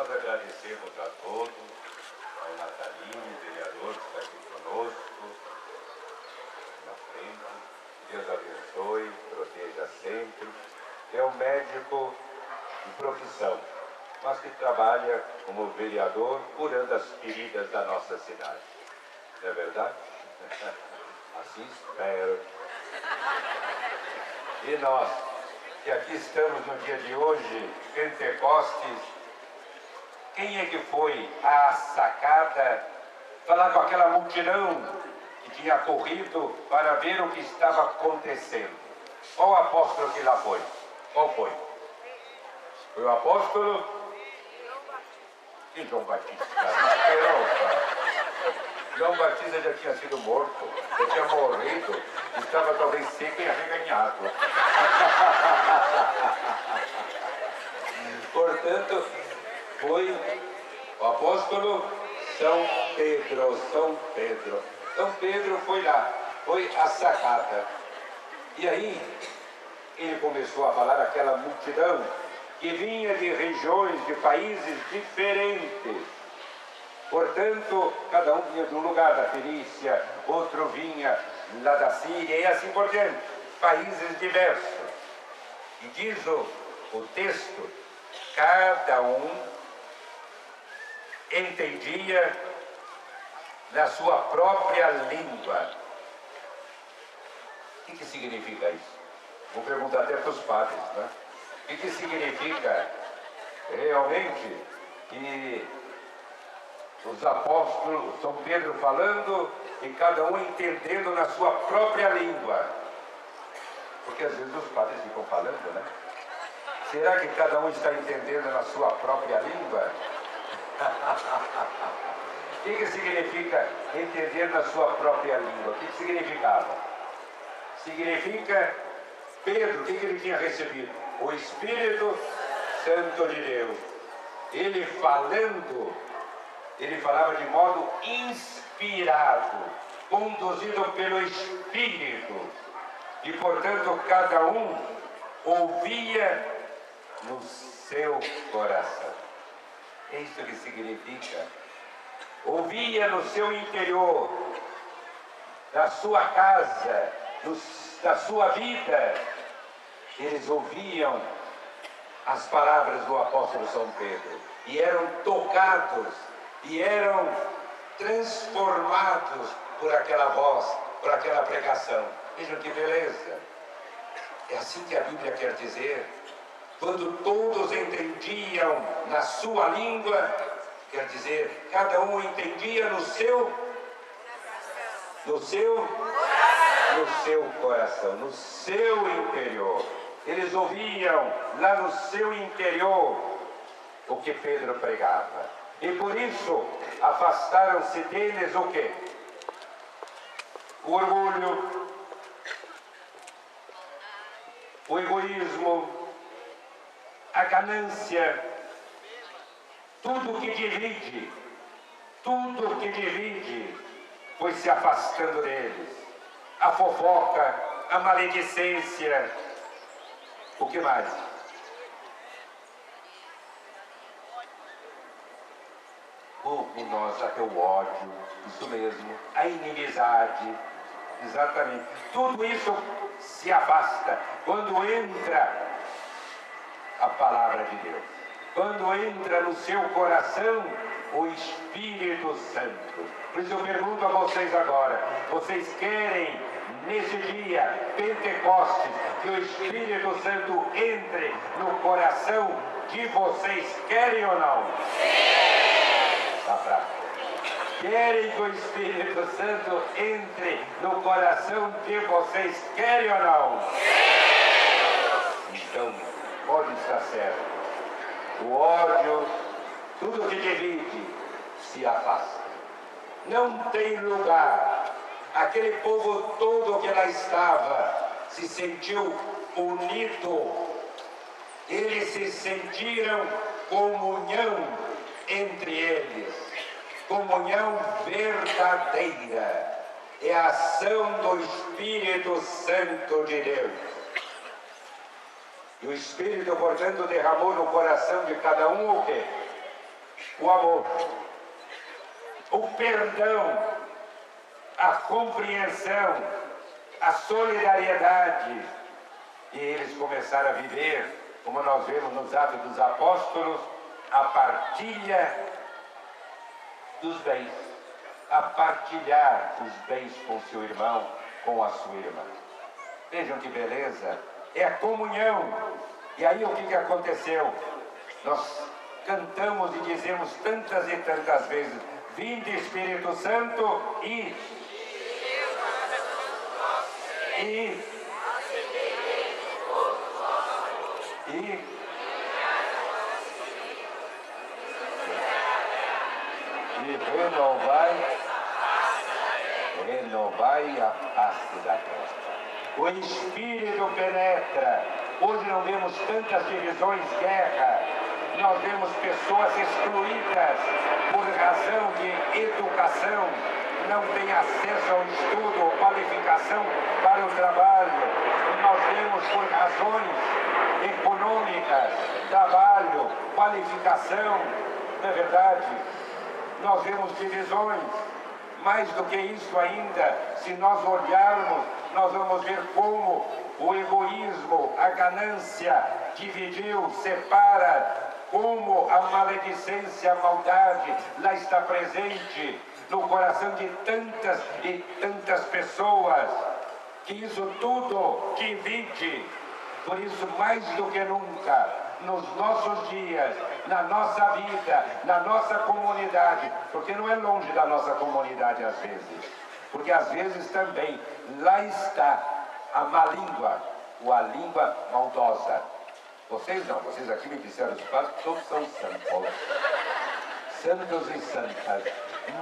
Nós agradecemos a todos, ao Natalino, vereador, que está aqui conosco, na frente. Deus abençoe, proteja sempre. É um médico de profissão, mas que trabalha como vereador curando as feridas da nossa cidade. Não é verdade? Assim espero. E nós, que aqui estamos no dia de hoje, Pentecostes, quem é que foi à sacada falar com aquela multidão que tinha corrido para ver o que estava acontecendo? Qual apóstolo que lá foi? Qual foi? Foi o apóstolo? E João Batista? João Batista já tinha sido morto, já tinha morrido, estava talvez seco e arreganhado. Portanto, foi o apóstolo São Pedro. São Pedro foi lá, foi à sacada. E aí, ele começou a falar àquela multidão que vinha de regiões, de países diferentes. Portanto, cada um vinha de um lugar da Fenícia, outro vinha lá da Síria e assim por diante. Países diversos. E diz o texto, cada um entendia na sua própria língua. O que significa isso? Vou perguntar até para os padres, né? O que significa realmente que os apóstolos, São Pedro falando e cada um entendendo na sua própria língua? Porque às vezes os padres ficam falando, né? Será que cada um está entendendo na sua própria língua? O que significa entender na sua própria língua? O que significava? Significa, Pedro, o que ele tinha recebido? O Espírito Santo de Deus. Ele falando, ele falava de modo inspirado, conduzido pelo Espírito. E, portanto, cada um ouvia no seu coração. É isso que significa. Ouvia no seu interior, na sua casa, na sua vida. Eles ouviam as palavras do apóstolo São Pedro e eram tocados e eram transformados por aquela voz, por aquela pregação. Vejam que beleza. É assim que a Bíblia quer dizer. Quando todos entendiam na sua língua, quer dizer, cada um entendia no seu coração, no seu interior. Eles ouviam lá no seu interior o que Pedro pregava. E por isso afastaram-se deles o quê? O orgulho, o egoísmo, a ganância, tudo que divide, foi se afastando deles. A fofoca, a maledicência, o que mais? Em nós até o ódio, isso mesmo, a inimizade, exatamente. Tudo isso se afasta quando entra a palavra de Deus. Quando entra no seu coração o Espírito Santo. Por isso eu pergunto a vocês agora, vocês querem nesse dia, Pentecostes, que o Espírito Santo entre no coração de vocês? Querem ou não? Sim! Está fraco. Querem que o Espírito Santo entre no coração de vocês? Querem ou não? Sim! Então, pode estar certo. O ódio, tudo que divide, se afasta. Não tem lugar. Aquele povo todo que lá estava se sentiu unido. Eles se sentiram comunhão entre eles. Comunhão verdadeira. É a ação do Espírito Santo de Deus. E o Espírito, portanto, derramou no coração de cada um o quê? o amor, o perdão, a compreensão, a solidariedade. E eles começaram a viver, como nós vemos nos Atos dos Apóstolos, a partilha dos bens, a partilhar os bens com seu irmão, com a sua irmã. Vejam que beleza, é a comunhão. E aí o que aconteceu? Nós cantamos e dizemos tantas e tantas vezes: vinde Espírito Santo e renovai a face da terra. O Espírito penetra. Hoje não vemos tantas divisões, guerra. Nós vemos pessoas excluídas por razão de educação, não têm acesso ao estudo ou qualificação para o trabalho. Nós vemos por razões econômicas, trabalho, qualificação, não é verdade? Nós vemos divisões. Mais do que isso ainda, se nós olharmos, nós vamos ver como o egoísmo, a ganância dividiu, separa, como a maledicência, a maldade lá está presente no coração de tantas e tantas pessoas, que isso tudo divide. Por isso, mais do que nunca, nos nossos dias, na nossa vida, na nossa comunidade, porque não é longe da nossa comunidade às vezes, porque às vezes também lá está a má língua, ou a língua maldosa. Vocês não, vocês aqui me disseram os padres que todos são santos, santos e santas,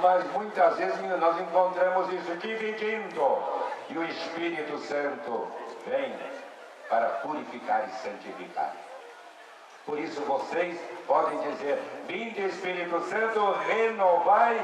mas muitas vezes nós encontramos isso dividindo, e o Espírito Santo vem para purificar e santificar. Por isso vocês podem dizer: vinde Espírito Santo, renovai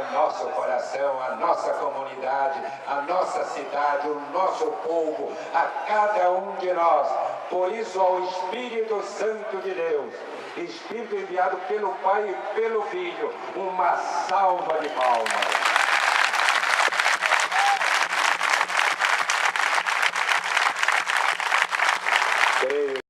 o nosso coração, a nossa comunidade, a nossa cidade, o nosso povo, a cada um de nós. Por isso, ao Espírito Santo de Deus, Espírito enviado pelo Pai e pelo Filho, uma salva de palmas.